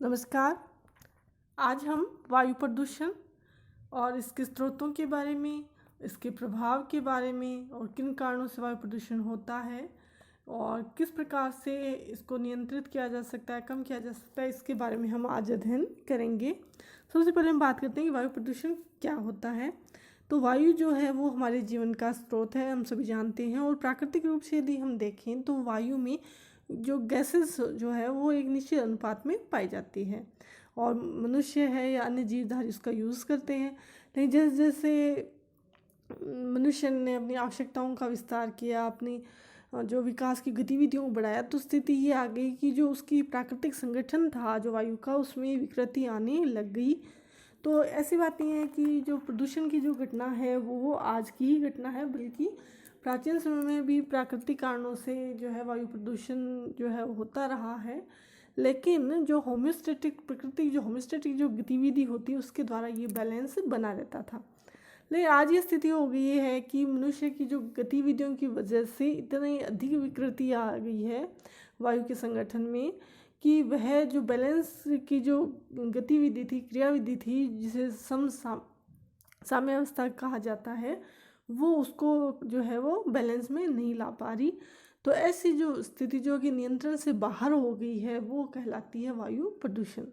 नमस्कार। आज हम वायु प्रदूषण और इसके स्रोतों के बारे में, इसके प्रभाव के बारे में और किन कारणों से वायु प्रदूषण होता है और किस प्रकार से इसको नियंत्रित किया जा सकता है, कम किया जा सकता है, इसके बारे में हम आज अध्ययन करेंगे। सबसे पहले हम बात करते हैं कि वायु प्रदूषण क्या होता है। तो वायु जो है वो हमारे जीवन का स्रोत है, हम सभी जानते हैं। और प्राकृतिक रूप से यदि हम देखें तो वायु में जो गैसेस जो है वो एक निश्चित अनुपात में पाई जाती है और मनुष्य है या अन्य जीवधारी उसका यूज़ करते हैं। लेकिन जैसे जैसे मनुष्य ने अपनी आवश्यकताओं का विस्तार किया, अपनी जो विकास की गतिविधियों को बढ़ाया, तो स्थिति ये आ गई कि जो उसकी प्राकृतिक संगठन था जो वायु का, उसमें विकृति आने लग गई। तो ऐसी बात नहीं है कि जो प्रदूषण की जो घटना है वो आज की ही घटना है, बल्कि प्राचीन समय में भी प्राकृतिक कारणों से जो है वायु प्रदूषण जो है होता रहा है। लेकिन जो होम्योस्टेटिक प्रकृति जो होम्योस्टेटिक जो गतिविधि होती है उसके द्वारा ये बैलेंस बना रहता था। लेकिन आज ये स्थिति हो गई है कि मनुष्य की जो गतिविधियों की वजह से इतनी अधिक विकृति आ गई है वायु के संगठन में कि वह जो बैलेंस की जो गतिविधि थी, क्रियाविधि थी, जिसे साम्यावस्था कहा जाता है, वो उसको जो है वो बैलेंस में नहीं ला पा रही। तो ऐसी जो स्थिति जो कि नियंत्रण से बाहर हो गई है वो कहलाती है वायु प्रदूषण।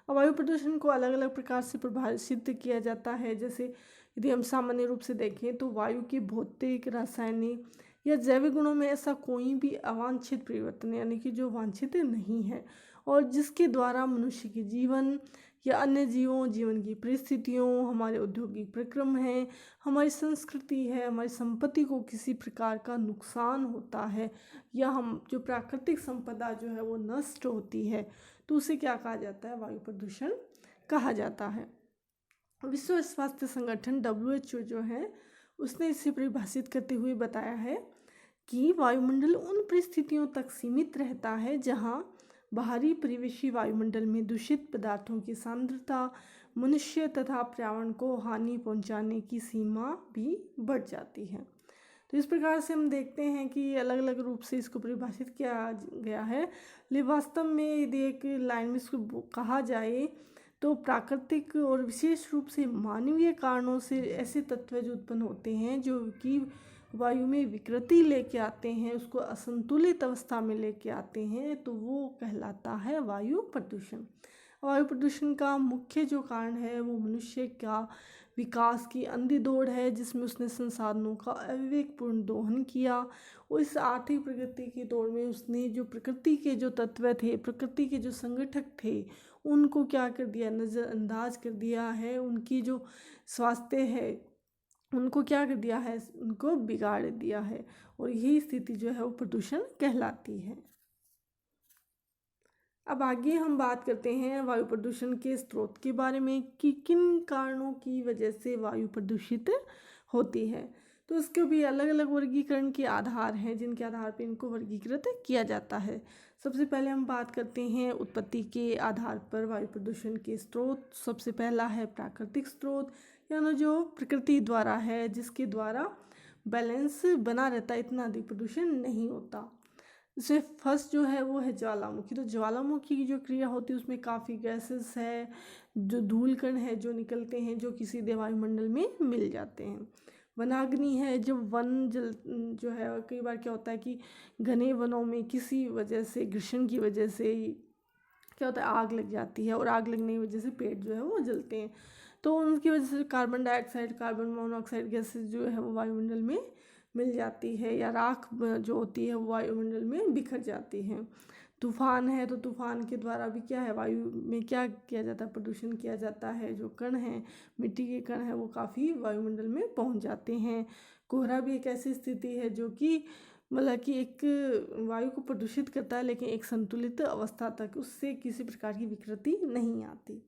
और वायु प्रदूषण को अलग अलग प्रकार से परिभाषित किया जाता है। जैसे यदि हम सामान्य रूप से देखें तो वायु के भौतिक, रासायनिक या जैविक गुणों में ऐसा कोई भी अवांछित परिवर्तन यानी कि जो वांछित नहीं है और जिसके द्वारा मनुष्य के जीवन या अन्य जीवन की परिस्थितियों, हमारे औद्योगिक प्रक्रम है, हमारी संस्कृति है, हमारी संपत्ति को किसी प्रकार का नुकसान होता है या हम जो प्राकृतिक संपदा जो है वो नष्ट होती है, तो उसे क्या कहा जाता है? वायु प्रदूषण कहा जाता है। विश्व स्वास्थ्य संगठन WHO जो है उसने इसे परिभाषित करते हुए बताया है कि वायुमंडल उन परिस्थितियों तक सीमित रहता है जहां बाहरी परिवेशी वायुमंडल में दूषित पदार्थों की सांद्रता मनुष्य तथा पर्यावरण को हानि पहुंचाने की सीमा भी बढ़ जाती है। तो इस प्रकार से हम देखते हैं कि अलग अलग रूप से इसको परिभाषित किया गया है। लेकिन वास्तव में यदि एक लाइन में इसको कहा जाए तो प्राकृतिक और विशेष रूप से मानवीय कारणों से ऐसे तत्व जो उत्पन्न होते हैं जो कि वायु में विकृति लेके आते हैं, उसको असंतुलित अवस्था में लेके आते हैं, तो वो कहलाता है वायु प्रदूषण। वायु प्रदूषण का मुख्य जो कारण है वो मनुष्य का विकास की अंधी दौड़ है, जिसमें उसने संसाधनों का अविवेकपूर्ण दोहन किया। और इस आर्थिक प्रगति की दौड़ में उसने जो प्रकृति के जो तत्व थे, प्रकृति के जो संगठक थे, उनको क्या कर दिया? नज़रअंदाज कर दिया है। उनकी जो स्वास्थ्य है उनको क्या कर दिया है? उनको बिगाड़ दिया है। और यही स्थिति जो है वो प्रदूषण कहलाती है। अब आगे हम बात करते हैं वायु प्रदूषण के स्रोत के बारे में कि किन कारणों की वजह से वायु प्रदूषित होती है। तो इसके भी अलग अलग वर्गीकरण के आधार हैं जिनके आधार पर इनको वर्गीकृत किया जाता है। सबसे पहले हम बात करते हैं उत्पत्ति के आधार पर वायु प्रदूषण के स्रोत। सबसे पहला है प्राकृतिक स्रोत, यानी जो प्रकृति द्वारा है, जिसके द्वारा बैलेंस बना रहता है, इतना अधिक प्रदूषण नहीं होता। जैसे फर्स्ट जो है वो है ज्वालामुखी। तो ज्वालामुखी की जो क्रिया होती है उसमें काफ़ी गैसेस है, जो धूल कण है जो निकलते हैं, जो कि सीधे वायुमंडल में मिल जाते हैं। वनाग्नि है, जब वन जल जो है, कई बार क्या होता है कि घने वनों में किसी वजह से, घर्षण की वजह से क्या होता है, आग लग जाती है और आग लगने की वजह से पेड़ जो है वो जलते हैं। तो उनकी वजह से carbon dioxide, carbon monoxide gases जो है वो वायुमंडल में मिल जाती है, या राख जो होती है वो वायुमंडल में बिखर जाती है। तूफान है, तो तूफान के द्वारा भी क्या है, वायु में क्या किया जाता है? प्रदूषण किया जाता है। जो कण हैं, मिट्टी के कण हैं, वो काफ़ी वायुमंडल में पहुंच जाते हैं। कोहरा भी एक ऐसी स्थिति है जो कि मतलब कि एक वायु को प्रदूषित करता है, लेकिन एक संतुलित अवस्था तक, उससे किसी प्रकार की विकृति नहीं आती।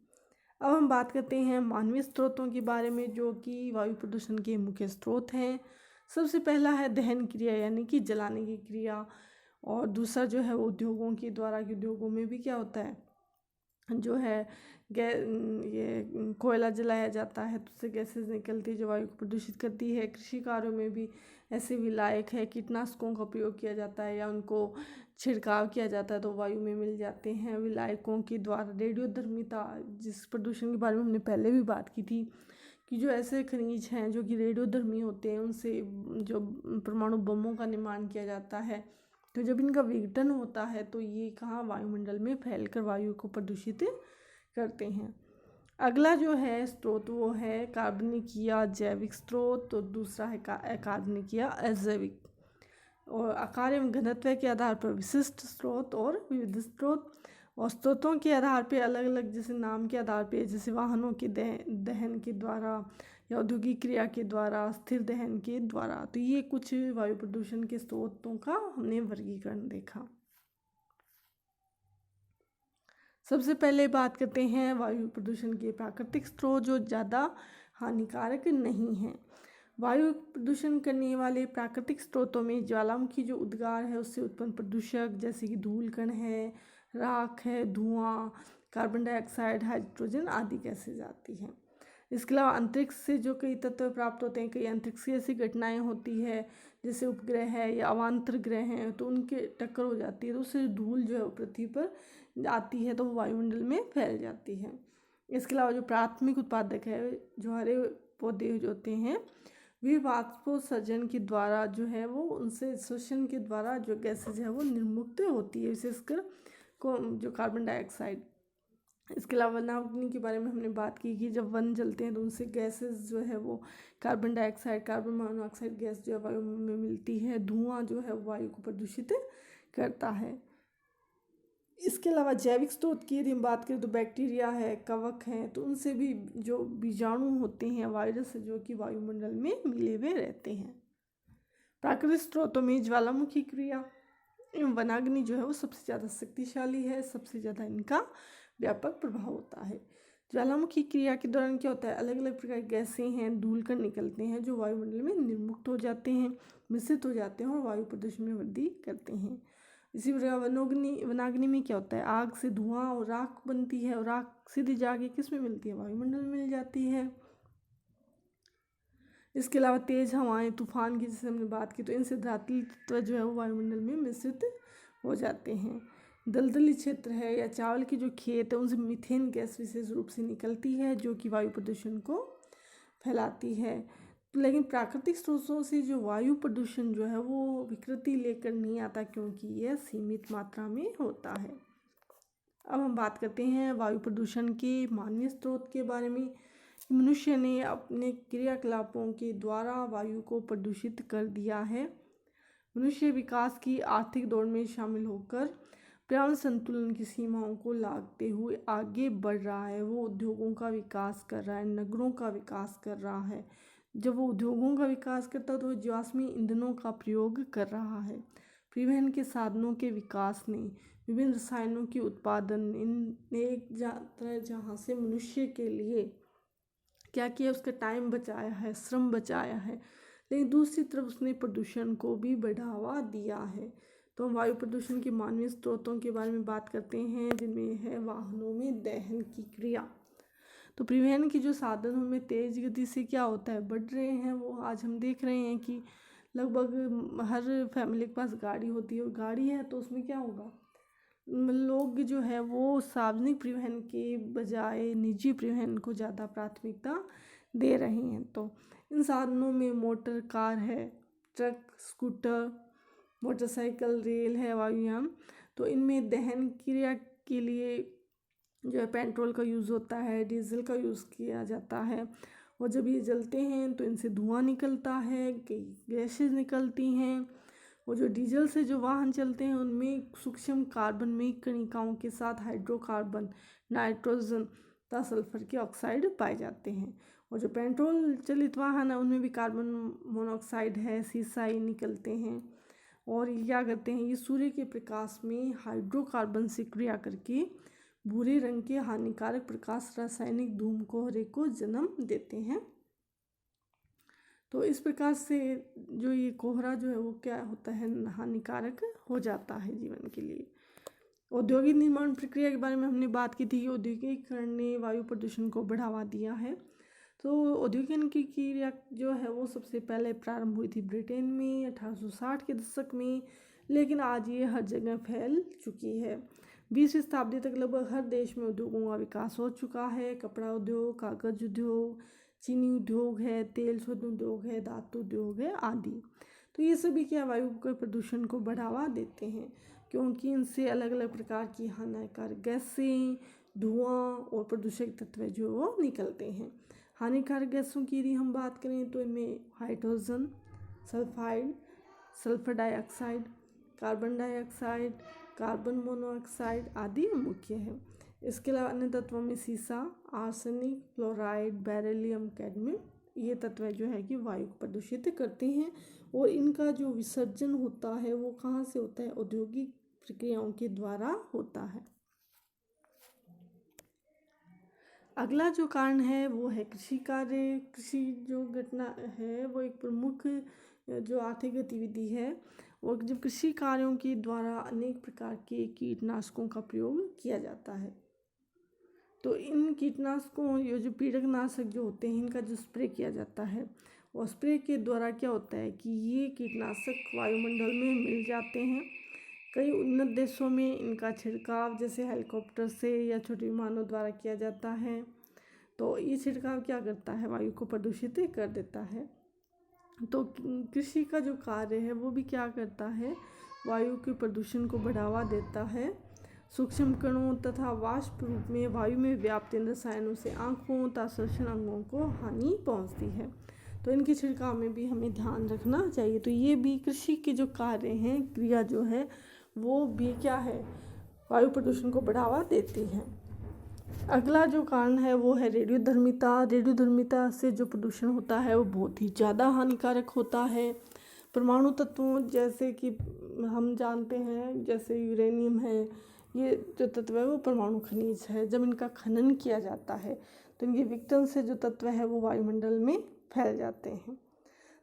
अब हम बात करते हैं मानवीय स्रोतों के बारे में, जो कि वायु प्रदूषण के मुख्य स्रोत हैं। सबसे पहला है दहन क्रिया, यानी कि जलाने की क्रिया। और दूसरा जो है वो उद्योगों के द्वारा, कि उद्योगों में भी क्या होता है, जो है ये कोयला जलाया जाता है तो उससे गैसेज निकलती है जो वायु को प्रदूषित करती है। कृषि कार्यों में भी ऐसे विलायक है, कीटनाशकों का उपयोग किया जाता है या उनको छिड़काव किया जाता है तो वायु में मिल जाते हैं। विलायकों के द्वारा रेडियोधर्मिता, जिस प्रदूषण के बारे में हमने पहले भी बात की थी कि जो ऐसे खनिज हैं जो कि रेडियोधर्मी होते हैं उनसे जो परमाणु बमों का निर्माण किया जाता है, तो जब इनका विघटन होता है तो ये कहाँ वायुमंडल में फैलकर वायु को प्रदूषित करते हैं। अगला जो है स्रोत वो है कार्बनिक या जैविक स्रोत, तो दूसरा है अकार्बनिक या अजैविक। और आकार एवं घनत्व के आधार पर विशिष्ट स्रोत और विविध स्रोत, और स्रोतों के आधार पे अलग अलग, जैसे नाम के आधार पे, जैसे वाहनों के दहन के द्वारा या औद्योगिक क्रिया के द्वारा, स्थिर दहन के द्वारा। तो ये कुछ वायु प्रदूषण के स्रोतों का हमने वर्गीकरण देखा। सबसे पहले बात करते हैं वायु प्रदूषण के प्राकृतिक स्रोत जो ज़्यादा हानिकारक नहीं हैं। वायु प्रदूषण करने वाले प्राकृतिक स्रोतों में ज्वालामुखी जो उद्गार है उससे उत्पन्न प्रदूषक जैसे कि धूल कण है, राख है, धुआं, कार्बन डाइऑक्साइड, हाइड्रोजन आदि गैसेज आती हैं। इसके अलावा अंतरिक्ष से जो कई तत्व प्राप्त होते हैं, कई अंतरिक्ष की ऐसी घटनाएं होती है जैसे उपग्रह है या अवांतर ग्रह हैं तो उनके टक्कर हो जाती है तो उससे धूल जो है वो पृथ्वी पर आती है तो वो वायुमंडल में फैल जाती है। इसके अलावा जो प्राथमिक उत्पादक है, जो हरे पौधे जो होते हैं, वे वाष्पोत्सर्जन के द्वारा जो है वो उनसे श्वसन के द्वारा जो गैसेज है वो निर्मुक्त होती है, विशेषकर को जो कार्बन डाइऑक्साइड। इसके अलावा वनाग्नि के बारे में हमने बात की कि जब वन जलते हैं तो उनसे गैसेस जो है वो carbon dioxide, carbon monoxide gas जो है वायु में मिलती है। धुआं जो है वायु को प्रदूषित करता है। इसके अलावा जैविक स्रोत की यदि हम बात करें तो बैक्टीरिया है, कवक हैं, तो उनसे भी जो बीजाणु होते हैं, वायरस जो कि वायुमंडल में मिले हुए रहते हैं। प्राकृतिक स्रोतों में ज्वालामुखी क्रिया एवं वनाग्नि जो है वो सबसे ज़्यादा शक्तिशाली है, सबसे ज़्यादा इनका व्यापक प्रभाव होता है। ज्वालामुखी क्रिया के दौरान क्या होता है, अलग अलग प्रकार की गैसें हैं, धूल कण निकलते हैं जो वायुमंडल में निर्मुक्त हो जाते हैं, मिश्रित हो जाते हैं और वायु प्रदूषण में वृद्धि करते हैं। इसी प्रकार वनाग्नि में क्या होता है, आग से धुआं और राख बनती है और राख सीधी जाके किस में मिलती है, वायुमंडल में मिल जाती है। इसके अलावा तेज हवाएं, तूफान की जैसे हमने बात की तो इनसे धातु तत्व जो है वो वायुमंडल में मिश्रित हो जाते हैं। दलदली क्षेत्र है या चावल की जो खेत है उनसे मीथेन गैस विशेष रूप से निकलती है जो कि वायु प्रदूषण को फैलाती है। लेकिन प्राकृतिक स्रोतों से जो वायु प्रदूषण जो है वो विकृति लेकर नहीं आता क्योंकि यह सीमित मात्रा में होता है। अब हम बात करते हैं वायु प्रदूषण के मानवीय स्रोत के बारे में। मनुष्य ने अपने क्रियाकलापों के द्वारा वायु को प्रदूषित कर दिया है। मनुष्य विकास की आर्थिक दौड़ में शामिल होकर पर्यावरण संतुलन की सीमाओं को लांघते हुए आगे बढ़ रहा है। वो उद्योगों का विकास कर रहा है, नगरों का विकास कर रहा है। जब वो उद्योगों का विकास करता है तो वो जीवाश्मी ईंधनों का प्रयोग कर रहा है। परिवहन के साधनों के विकास ने विभिन्न रसायनों के उत्पादन इन एक तरह जहाँ से मनुष्य के लिए क्या किया, उसका टाइम बचाया है, श्रम बचाया है, लेकिन दूसरी तरफ उसने प्रदूषण को भी बढ़ावा दिया है। तो हम वायु प्रदूषण के मानवीय स्रोतों के बारे में बात करते हैं जिनमें है वाहनों में दहन की क्रिया। तो परिवहन की जो साधन उनमें तेज गति से क्या होता है, बढ़ रहे हैं। वो आज हम देख रहे हैं कि लगभग हर फैमिली के पास गाड़ी होती है और गाड़ी है तो उसमें क्या होगा, लोग जो है वो सार्वजनिक परिवहन के बजाय निजी परिवहन को ज़्यादा प्राथमिकता दे रहे हैं। तो इन साधनों में मोटर कार है, ट्रक, स्कूटर, मोटरसाइकिल, रेल है, वायुयान। तो इनमें दहन क्रिया के लिए जो है पेट्रोल का यूज़ होता है, डीजल का यूज़ किया जाता है और जब ये जलते हैं तो इनसे धुआं निकलता है, कई गैसेज निकलती हैं। और जो डीजल से जो वाहन चलते हैं उनमें सूक्ष्म कार्बनमयी कणिकाओं के साथ हाइड्रोकार्बन, नाइट्रोजन तथा सल्फर के ऑक्साइड पाए जाते हैं। और जो पेट्रोल चलित वाहन है उनमें भी कार्बन मोनोऑक्साइड है, सीसाई निकलते हैं। और ये क्या करते हैं, ये सूर्य के प्रकाश में हाइड्रोकार्बन से क्रिया करके भूरे रंग के हानिकारक प्रकाश रासायनिक धूमकोहरे को जन्म देते हैं। तो इस प्रकार से जो ये कोहरा जो है वो क्या होता है, हानिकारक हो जाता है जीवन के लिए। औद्योगिक निर्माण प्रक्रिया के बारे में हमने बात की थी कि औद्योगिकीकरण ने वायु प्रदूषण को बढ़ावा दिया है। तो औद्योगिक की क्रिया जो है वो सबसे पहले प्रारंभ हुई थी ब्रिटेन में 1860 के दशक में, लेकिन आज ये हर जगह फैल चुकी है। 20वीं शताब्दी तक लगभग हर देश में उद्योगों का विकास हो चुका है। कपड़ा उद्योग, कागज उद्योग, चीनी उद्योग है, तेल शोधन उद्योग है, धातु उद्योग है आदि। तो ये सभी क्या वायु के प्रदूषण को बढ़ावा देते हैं, क्योंकि इनसे अलग अलग प्रकार की हानिकारक गैसें, धुआं और प्रदूषक तत्व जो वो निकलते हैं। हानिकारक गैसों की यदि हम बात करें तो इनमें hydrogen sulphide, sulphur dioxide, carbon dioxide, carbon monoxide आदि मुख्य है। इसके अलावा अन्य तत्वों में सीसा, आर्सेनिक, फ्लोराइड, बेरिलियम, कैडमियम, ये तत्व जो है कि वायु को प्रदूषित करते हैं और इनका जो विसर्जन होता है वो कहाँ से होता है? औद्योगिक प्रक्रियाओं के द्वारा होता है। अगला जो कारण है वो है कृषि कार्य। कृषि जो घटना है वो एक प्रमुख जो आर्थिक गतिविधि है, और जब कृषि कार्यों के द्वारा अनेक प्रकार के कीटनाशकों का प्रयोग किया जाता है, तो इन कीटनाशकों ये जो पीड़कनाशक जो होते हैं इनका जो स्प्रे किया जाता है, और स्प्रे के द्वारा क्या होता है कि ये कीटनाशक वायुमंडल में मिल जाते हैं। कई उन्नत देशों में इनका छिड़काव जैसे हेलीकॉप्टर से या छोटे विमानों द्वारा किया जाता है। तो ये छिड़काव क्या करता है? वायु को प्रदूषित कर देता है। तो कृषि का जो कार्य है वो भी क्या करता है? वायु के प्रदूषण को बढ़ावा देता है। सूक्ष्म कणों तथा वाष्प रूप में वायु में व्याप्त इन रसायनों से आँखों तथा श्वसन अंगों को हानि पहुँचती है। तो इनके छिड़काव में भी हमें ध्यान रखना चाहिए। तो ये भी कृषि के जो कार्य हैं, क्रिया जो है वो भी क्या है? वायु प्रदूषण को बढ़ावा देती है। अगला जो कारण है वो है रेडियोधर्मिता। रेडियोधर्मिता से जो प्रदूषण होता है वो बहुत ही ज़्यादा हानिकारक होता है। परमाणु तत्वों जैसे कि हम जानते हैं, जैसे यूरेनियम है, ये जो तत्व है वो परमाणु खनिज है। जब इनका खनन किया जाता है तो इनके विघटन से जो तत्व है वो वायुमंडल में फैल जाते हैं।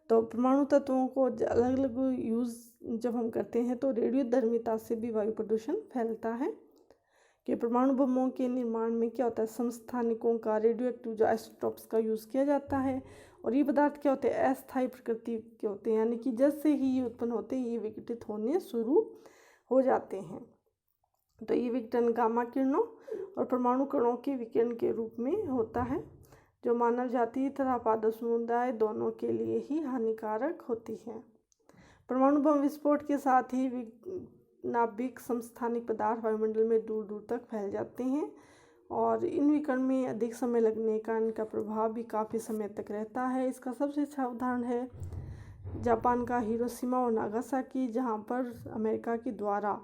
तो परमाणु तत्वों को अलग अलग यूज़ जब हम करते हैं तो रेडियोधर्मिता से भी वायु प्रदूषण फैलता है। कि परमाणु बमों के निर्माण में क्या होता है? समस्थानिकों का, रेडियो एक्टिव जो आइसोटॉप्स का यूज़ किया जाता है, और ये पदार्थ क्या होते हैं? अस्थायी प्रकृति के होते हैं, यानी कि जैसे ही ये उत्पन्न होते हैं ये विघटित होने शुरू हो जाते हैं। तो ये विघटन गामा किरणों और परमाणु कणों के विकिरण के रूप में होता है, जो मानव जाति तथा पादप समुदाय दोनों के लिए ही हानिकारक होती है। परमाणु बम विस्फोट के साथ ही नाभिक समस्थानिक पदार्थ वायुमंडल में दूर दूर तक फैल जाते हैं, और इन विकिरण में अधिक समय लगने का इनका प्रभाव भी काफ़ी समय तक रहता है। इसका सबसे अच्छा उदाहरण है जापान का हिरोशिमा और नागासाकी, जहां पर अमेरिका के द्वारा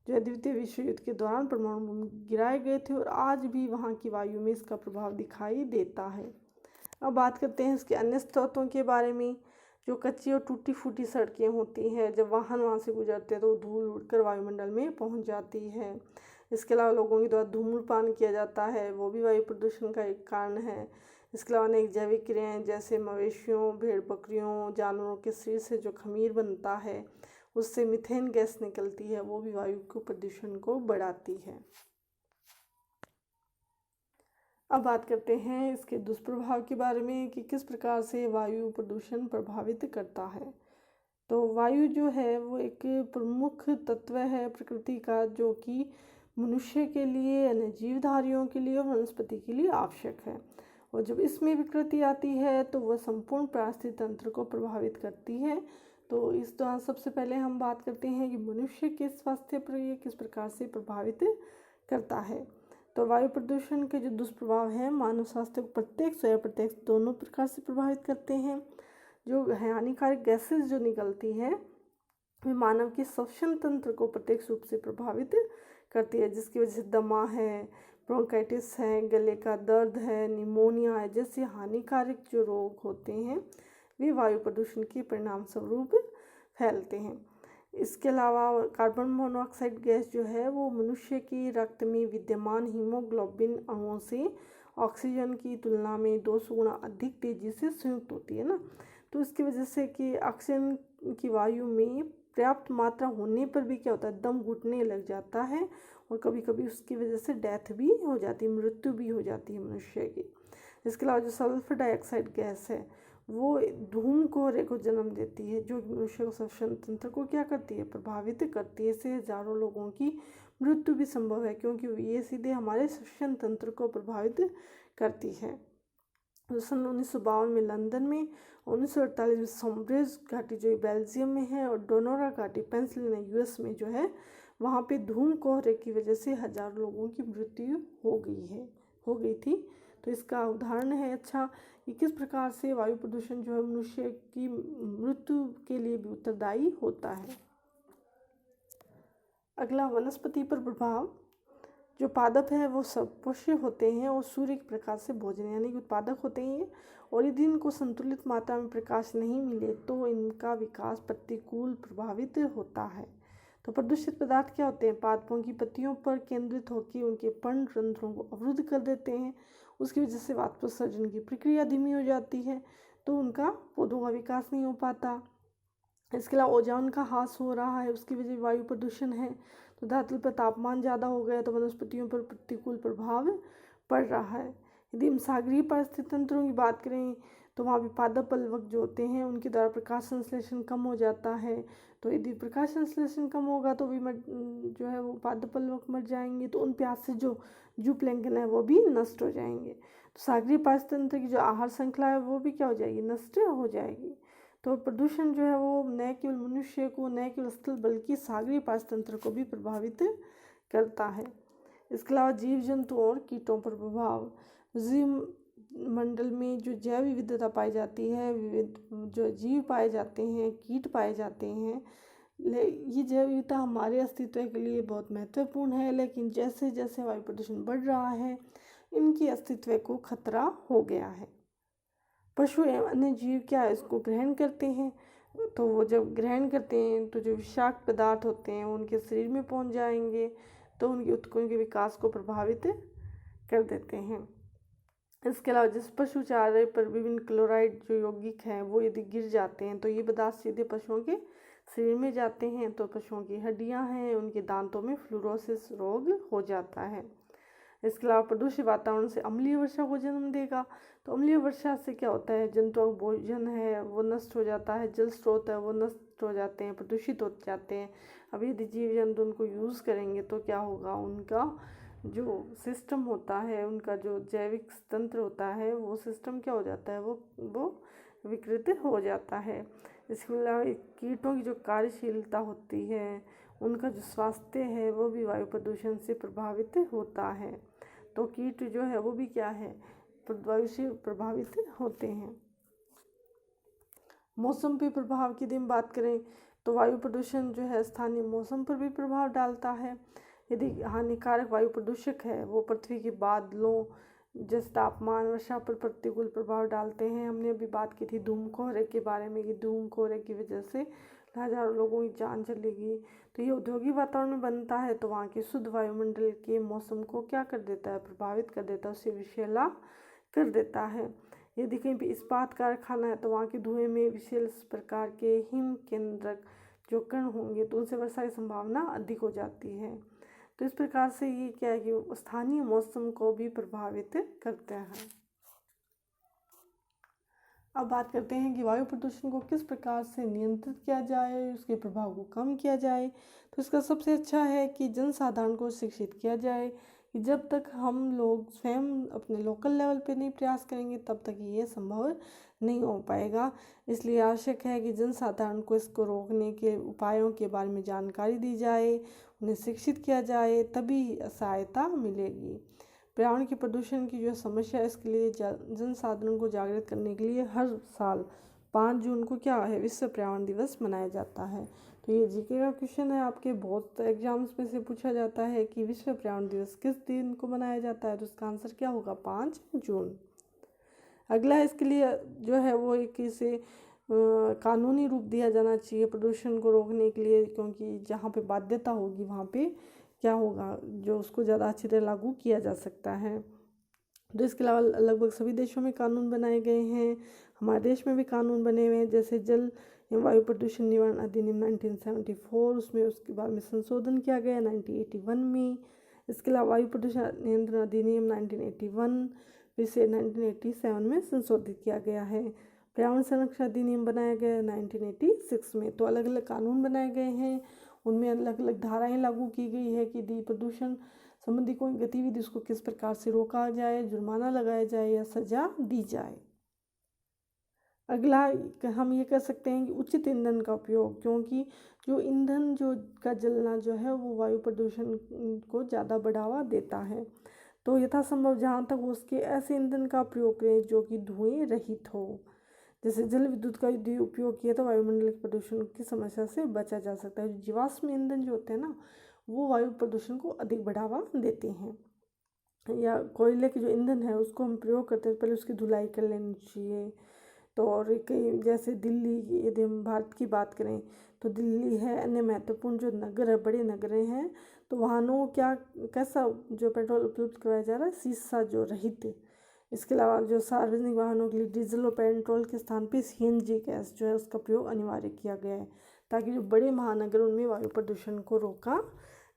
जो द्वितीय विश्व युद्ध के दौरान परमाणु बम गिराए गए थे, और आज भी वहां की वायु में इसका प्रभाव दिखाई देता है। अब बात करते हैं इसके अन्य स्रोतों के बारे में। जो कच्ची और टूटी फूटी सड़कें होती हैं, जब वाहन वहाँ से गुजरते हैं तो धूल उड़कर वायुमंडल में पहुँच जाती है। इसके अलावा लोगों के द्वारा धूम्रपान किया जाता है, वो भी वायु प्रदूषण का एक कारण है। इसके अलावा अनेक जैविक क्रियाएँ जैसे मवेशियों, भेड़ बकरियों, जानवरों के शरीर से जो खमीर बनता है उससे मीथेन गैस निकलती है, वो भी वायु को प्रदूषण को बढ़ाती है। अब बात करते हैं इसके दुष्प्रभाव के बारे में कि किस प्रकार से वायु प्रदूषण प्रभावित करता है। तो वायु जो है वो एक प्रमुख तत्व है प्रकृति का, जो कि मनुष्य के लिए, अन्य जीवधारियों के लिए और वनस्पति के लिए आवश्यक है। और जब इसमें विकृति आती है तो वह संपूर्ण पारिस्थितिक तंत्र को प्रभावित करती है। तो इस दौरान सबसे पहले हम बात करते हैं कि मनुष्य के स्वास्थ्य पर ये किस प्रकार से प्रभावित करता है। तो वायु प्रदूषण के जो दुष्प्रभाव हैं मानव स्वास्थ्य को प्रत्यक्ष या अप्रत्यक्ष दोनों प्रकार से प्रभावित करते हैं। जो हानिकारक गैसेस जो निकलती है वे मानव के श्वसन तंत्र को प्रत्यक्ष रूप से प्रभावित करती है, जिसकी वजह से दमा है, ब्रोंकाइटिस है, गले का दर्द है, निमोनिया है, जैसे हानिकारक जो रोग होते हैं वे वायु प्रदूषण के परिणाम स्वरूप फैलते हैं। इसके अलावा कार्बन मोनोऑक्साइड गैस जो है वो मनुष्य के रक्त में विद्यमान हीमोग्लोबिन अणुओं से ऑक्सीजन की तुलना में 200 गुना अधिक तेज़ी से संयुक्त होती है ना। तो इसकी वजह से कि ऑक्सीजन की वायु में पर्याप्त मात्रा होने पर भी क्या होता है? दम घुटने लग जाता है, और कभी कभी उसकी वजह से डेथ भी हो जाती है, मृत्यु भी हो जाती है मनुष्य की। इसके अलावा जो सल्फर डाइऑक्साइड गैस है वो धूम कोहरे को जन्म देती है, जो मनुष्य को श्वसन तंत्र को क्या करती है, प्रभावित करती है। इससे हजारों लोगों की मृत्यु भी संभव है, क्योंकि ये सीधे हमारे श्वसन तंत्र को प्रभावित करती है। तो सन 1952 में लंदन में, 1948 में सोम्ब्रेज घाटी जो बेल्जियम में है, और डोनोरा घाटी पेंसिल्वेनिया यूएस में जो है, वहाँ पे धूम कोहरे की वजह से हजारों लोगों की मृत्यु हो गई थी। तो इसका उदाहरण है अच्छा कि किस प्रकार से वायु प्रदूषण जो है मनुष्य की मृत्यु के लिए भी उत्तरदायी होता है। अगला, वनस्पति पर प्रभाव। जो पादप है वो सपुष्य होते हैं और सूर्य के प्रकाश से भोजन यानी कि उत्पादक होते हैं, और यदि इनको संतुलित मात्रा में प्रकाश नहीं मिले तो इनका विकास प्रतिकूल प्रभावित होता है। तो प्रदूषित पदार्थ क्या होते हैं, पादपों की पत्तियों पर केंद्रित होकर उनके पर्णरंध्रों को अवरुद्ध कर देते हैं। उसकी वजह से वाष्पोत्सर्जन की प्रक्रिया धीमी हो जाती है, तो उनका पौधों का विकास नहीं हो पाता। इसके अलावा ओजोन का ह्रास हो रहा है, उसकी वजह वायु प्रदूषण है। तो धरती पर तापमान ज़्यादा हो गया तो वनस्पतियों पर प्रतिकूल प्रभाव पड़ रहा है। यदि हम सागरीय पारिस्थितिक तंत्रों की बात करें तो वहाँ भी पादप पलवक जो होते हैं उनके द्वारा प्रकाश संश्लेषण कम हो जाता है। तो यदि प्रकाश संश्लेषण कम होगा तो भी जो है वो पादप पलवक मर जाएंगे, तो उन प्यास से जो जूप्लैंक्टन है वो भी नष्ट हो जाएंगे। तो सागरीय पारिस्थितिक तंत्र की जो आहार श्रृंखला है वो भी क्या हो जाएगी, नष्ट हो जाएगी। तो प्रदूषण जो है वो न केवल मनुष्य को, न केवल स्थल बल्कि सागरीय पारिस्थितिक तंत्र को भी प्रभावित करता है। इसके अलावा जीव जंतु और कीटों पर प्रभाव। जीव मंडल में जो जैव विविधता पाई जाती है, विविध जो जीव पाए जाते हैं, कीट पाए जाते हैं, ये जैव विविधता हमारे अस्तित्व के लिए बहुत महत्वपूर्ण है, लेकिन जैसे जैसे वायु प्रदूषण बढ़ रहा है इनके अस्तित्व को खतरा हो गया है। पशु एवं अन्य जीव क्या है, इसको ग्रहण करते हैं। तो वो जब ग्रहण करते हैं तो जो विषाक्त पदार्थ होते हैं वो उनके शरीर में पहुंच जाएंगे, तो उनके उत्तकों के विकास को प्रभावित कर देते हैं। इसके अलावा जिस पशु चारे पर विभिन्न क्लोराइड जो यौगिक हैं वो यदि गिर जाते हैं तो ये पदार्थ सीधे पशुओं के शरीर में जाते हैं, तो पशुओं की हड्डियां हैं उनके दांतों में फ्लोरोसिस रोग हो जाता है। इसके अलावा प्रदूषित वातावरण से अम्लीय वर्षा को जन्म देगा। तो अम्लीय वर्षा से क्या होता है, जंतुओं का भोजन है वो नष्ट हो जाता है, जल स्रोत है वो नष्ट हो जाते हैं, प्रदूषित हो जाते हैं। अब यदि जीव जंतु उनको यूज़ करेंगे तो क्या होगा, उनका जो सिस्टम होता है, उनका जो जैविक तंत्र होता है वो सिस्टम क्या हो जाता है, वो विकृत हो जाता है। इसके अलावा कीटों की जो कार्यशीलता होती है, उनका जो स्वास्थ्य है वो भी वायु प्रदूषण से प्रभावित होता है। तो कीट जो है वो भी क्या है, वायु से प्रभावित होते हैं। मौसम पे प्रभाव की यदि हम बात करें तो वायु प्रदूषण जो है स्थानीय मौसम पर भी प्रभाव डालता है। यदि हानिकारक वायु प्रदूषक है वो पृथ्वी के बादलों जैसे तापमान, वर्षा पर प्रतिकूल प्रभाव डालते हैं। हमने अभी बात की थी धूम कोहरे के बारे में कि धूम कोहरे की वजह से हजारों लोगों की जान चलेगी। तो ये औद्योगिक वातावरण में बनता है तो वहाँ के शुद्ध वायुमंडल के मौसम को क्या कर देता है, प्रभावित कर देता है, उससे विषैला कर देता है। यदि कहीं भी इस्पात कारखाना है तो वहाँ के धुएं में विशेष प्रकार के हिम केंद्रक जो कण होंगे तो उनसे वर्षा की संभावना अधिक हो जाती है। तो इस प्रकार से ये क्या है कि स्थानीय मौसम को भी प्रभावित करते हैं। अब बात करते हैं कि वायु प्रदूषण को किस प्रकार से नियंत्रित किया जाए, उसके प्रभाव को कम किया जाए। तो इसका सबसे अच्छा है कि जनसाधारण को शिक्षित किया जाए कि जब तक हम लोग स्वयं अपने लोकल लेवल पे नहीं प्रयास करेंगे तब तक ये संभव नहीं हो पाएगा। इसलिए आवश्यक है कि जनसाधारण को इसको रोकने के उपायों के बारे में जानकारी दी जाए, उन्हें शिक्षित किया जाए, तभी सहायता मिलेगी। पर्यावरण के प्रदूषण की जो समस्या है इसके लिए जनसाधारण को जागृत करने के लिए हर साल 5 जून को क्या है, विश्व पर्यावरण दिवस मनाया जाता है। तो ये जीके का क्वेश्चन है, आपके बहुत एग्जाम्स में से पूछा जाता है कि विश्व पर्यावरण दिवस किस दिन को मनाया जाता है, तो इसका आंसर क्या होगा, 5 जून। अगला इसके लिए जो है वो एक इसे कानूनी रूप दिया जाना चाहिए प्रदूषण को रोकने के लिए, क्योंकि जहाँ पे बाध्यता होगी वहाँ पे क्या होगा, जो उसको ज़्यादा अच्छी तरह लागू किया जा सकता है। तो इसके अलावा लगभग सभी देशों में कानून बनाए गए हैं, हमारे देश में भी कानून बने हुए हैं, जैसे जल एवं वायु प्रदूषण निवारण अधिनियम 1974, उसमें उसके बाद में संशोधन किया गया 1981 में। इसके अलावा वायु प्रदूषण नियंत्रण अधिनियम 1981 फिर से 1987 में संशोधित किया गया है। पर्यावरण संरक्षण अधिनियम बनाया गया है 1986 में। तो अलग अलग कानून बनाए गए हैं, उनमें अलग अलग धाराएं लागू की गई है कि ध्वनि प्रदूषण संबंधी कोई गतिविधि उसको किस प्रकार से रोका जाए, जुर्माना लगाया जाए या सजा दी जाए। अगला हम ये कर सकते हैं कि उचित ईंधन का उपयोग, क्योंकि जो ईंधन जो का जलना जो है वो वायु प्रदूषण को ज़्यादा बढ़ावा देता है। तो यथासंभव जहाँ तक हो उसके ऐसे ईंधन का प्रयोग करें जो कि धुएं रहित हो। जैसे जल विद्युत का यदि उपयोग किया तो वायुमंडलिक प्रदूषण की समस्या से बचा जा सकता है। जीवाश्म ईंधन जो होते हैं ना वो वायु प्रदूषण को अधिक बढ़ावा देते हैं। या कोयले के जो ईंधन है उसको हम प्रयोग करते हैं, पहले उसकी धुलाई कर लेनी चाहिए। तो और कई जैसे दिल्ली, यदि हम भारत की बात करें तो दिल्ली है, अन्य महत्वपूर्ण जो नगर है, बड़े नगरें हैं, तो वाहनों क्या कैसा जो पेट्रोल उपलब्ध करवाया जा रहा है, शीशा जो रहित। इसके अलावा जो सार्वजनिक वाहनों के लिए डीजल और पेट्रोल के स्थान पे सीएनजी गैस जो है उसका प्रयोग अनिवार्य किया गया है, ताकि जो बड़े महानगर उनमें वायु प्रदूषण को रोका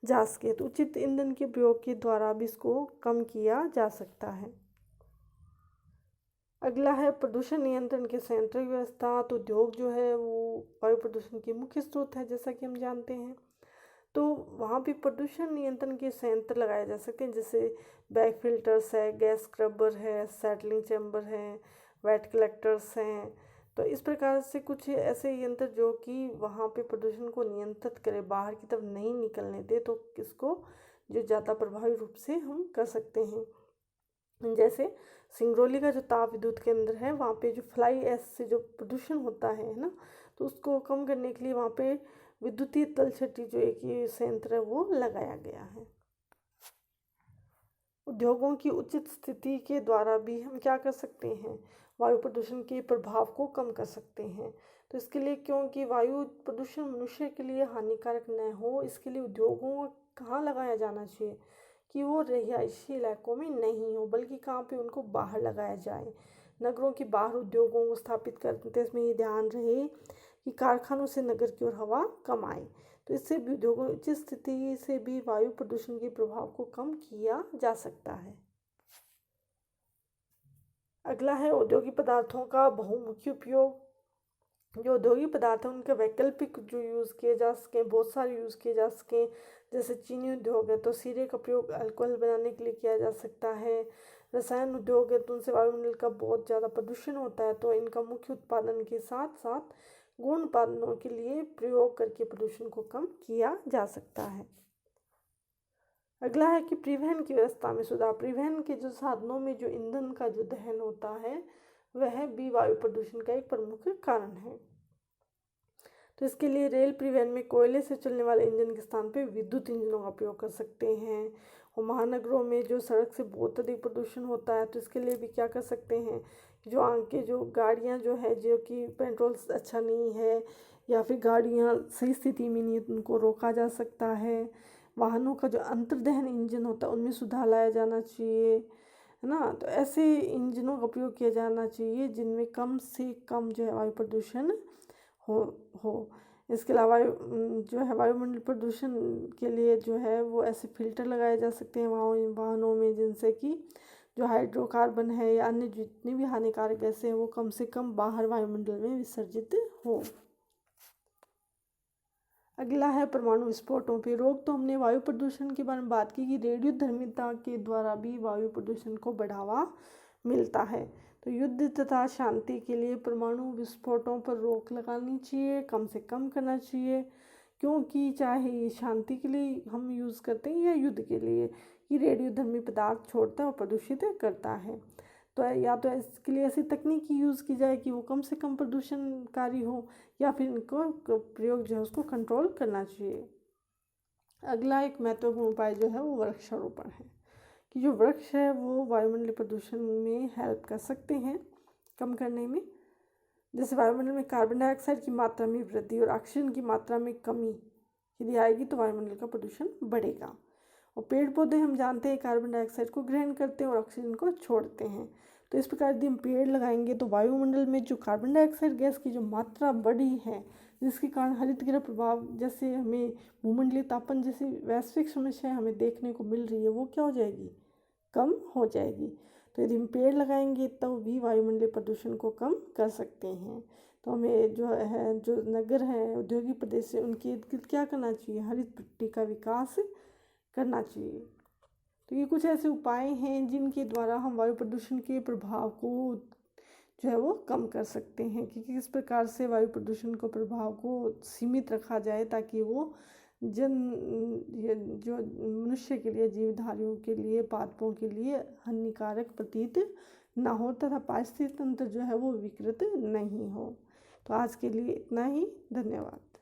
जा सके। तो उचित ईंधन के प्रयोग के द्वारा भी इसको कम किया जा सकता है। अगला है प्रदूषण नियंत्रण के संयंत्र की व्यवस्था। तो उद्योग जो है वो वायु प्रदूषण के मुख्य स्रोत है, जैसा कि हम जानते हैं। तो वहाँ भी प्रदूषण नियंत्रण के संयंत्र लगाए जा सकते हैं, जैसे बैग फिल्टर्स है, गैस स्क्रबर है, सेटलिंग चैम्बर है, वेट कलेक्टर्स हैं। तो इस प्रकार से कुछ ऐसे यंत्र जो कि वहाँ पे प्रदूषण को नियंत्रित करे, बाहर की तरफ नहीं निकलने दे, तो इसको जो ज़्यादा प्रभावी रूप से हम कर सकते हैं। जैसे सिंगरौली का जो ताप विद्युत केंद्र है, वहाँ पे जो फ्लाई ऐश से जो प्रदूषण होता है ना, तो उसको कम करने के लिए वहाँ पे विद्युतीय तलछटी जो एक ये संयंत्र है वो लगाया गया है। उद्योगों की उचित स्थिति के द्वारा भी हम क्या कर सकते हैं, वायु प्रदूषण के प्रभाव को कम कर सकते हैं। तो इसके लिए, क्योंकि वायु प्रदूषण मनुष्य के लिए हानिकारक न हो, इसके लिए उद्योगों को कहाँ लगाया जाना चाहिए कि वो रिहायशी इलाकों में नहीं हो, बल्कि कहाँ पे उनको बाहर लगाया जाए। नगरों के बाहर उद्योगों को स्थापित करते इसमें ये ध्यान रहे कि कारखानों से नगर की ओर हवा कम आए। तो इससे भी उद्योगों की स्थिति से भी वायु प्रदूषण के प्रभाव को कम किया जा सकता है। अगला है औद्योगिक पदार्थों का बहुमुखी उपयोग। जो औद्योगिक पदार्थ हैं उनके वैकल्पिक जो यूज़ किए जा सकें, बहुत सारे यूज़ किए जा सकें। जैसे चीनी उद्योग है तो सीरे का प्रयोग अल्कोहल बनाने के लिए किया जा सकता है। रसायन उद्योग है तो उनसे वायुमंडल का बहुत ज़्यादा प्रदूषण होता है, तो इनका मुख्य उत्पादन के साथ साथ गौण उत्पादनों के लिए प्रयोग करके प्रदूषण को कम किया जा सकता है। अगला है कि परिवहन की व्यवस्था में सुधार। परिवहन के जो साधनों में जो ईंधन का जो दहन होता है वह भी वायु प्रदूषण का एक प्रमुख कारण है। तो इसके लिए रेल परिवहन में कोयले से चलने वाले इंजन के स्थान पे विद्युत इंजनों का प्रयोग कर सकते हैं। और महानगरों में जो सड़क से बहुत अधिक प्रदूषण होता है, तो इसके लिए भी क्या कर सकते हैं, जो आगे जो गाड़ियाँ जो है जो कि पेट्रोल अच्छा नहीं है या फिर गाड़ियाँ सही स्थिति में नहीं है, उनको रोका जा सकता है। वाहनों का जो अंतर्दहन इंजन होता है उनमें सुधार लाया जाना चाहिए, है ना। तो ऐसे इंजनों का उपयोग किया जाना चाहिए जिनमें कम से कम जो है वायु प्रदूषण हो। इसके अलावा जो है वायुमंडल प्रदूषण के लिए जो है वो ऐसे फिल्टर लगाए जा सकते हैं वाहनों में, जिनसे कि जो हाइड्रोकार्बन है या अन्य जितनी भी हानिकारक गैसें हैं वो कम से कम बाहर वायुमंडल में विसर्जित हो। अगला है परमाणु विस्फोटों पे रोक। तो हमने वायु प्रदूषण के बारे में बात की कि रेडियोधर्मिता के द्वारा भी वायु प्रदूषण को बढ़ावा मिलता है। तो युद्ध तथा शांति के लिए परमाणु विस्फोटों पर रोक लगानी चाहिए, कम से कम करना चाहिए, क्योंकि चाहे ये शांति के लिए हम यूज़ करते हैं या युद्ध के लिए, ये रेडियोधर्मी पदार्थ छोड़ता है और प्रदूषित करता है। तो या तो इसके लिए ऐसी तकनीक यूज़ की जाए कि वो कम से कम प्रदूषणकारी हो, या फिर इनको प्रयोग जो है उसको कंट्रोल करना चाहिए। अगला एक महत्वपूर्ण उपाय जो है वो वृक्षारोपण है, कि जो वृक्ष है वो वायुमंडलीय प्रदूषण में हेल्प कर सकते हैं कम करने में। जैसे वायुमंडल में कार्बन डाइऑक्साइड की मात्रा में वृद्धि और ऑक्सीजन की मात्रा में कमी यदि आएगी तो वायुमंडल का प्रदूषण बढ़ेगा। और पेड़ पौधे हम जानते हैं कार्बन डाइऑक्साइड को ग्रहण करते हैं और ऑक्सीजन को छोड़ते हैं। तो इस प्रकार यदि हम पेड़ लगाएंगे तो वायुमंडल में जो कार्बन डाइऑक्साइड गैस की जो मात्रा बढ़ी है, जिसके कारण हरितगृह प्रभाव जैसे हमें भूमंडलीय तापन जैसी वैश्विक समस्या हमें देखने को मिल रही है वो क्या हो जाएगी, कम हो जाएगी। तो यदि हम पेड़ लगाएंगे तो भी वायुमंडलीय प्रदूषण को कम कर सकते हैं। तो हमें जो नगर है, औद्योगिक प्रदेश है, उनके इर्द गिर्द क्या करना चाहिए, हरित पट्टी का विकास करना चाहिए। तो ये कुछ ऐसे उपाय हैं जिनके द्वारा हम वायु प्रदूषण के प्रभाव को जो है वो कम कर सकते हैं कि किस प्रकार से वायु प्रदूषण को प्रभाव को सीमित रखा जाए ताकि वो जो मनुष्य के लिए, जीवधारियों के लिए, पादपों के लिए हानिकारक प्रतीत ना हो तथा पारिस्थितिक तंत्र जो है वो विकृत नहीं हो। तो आज के लिए इतना ही, धन्यवाद।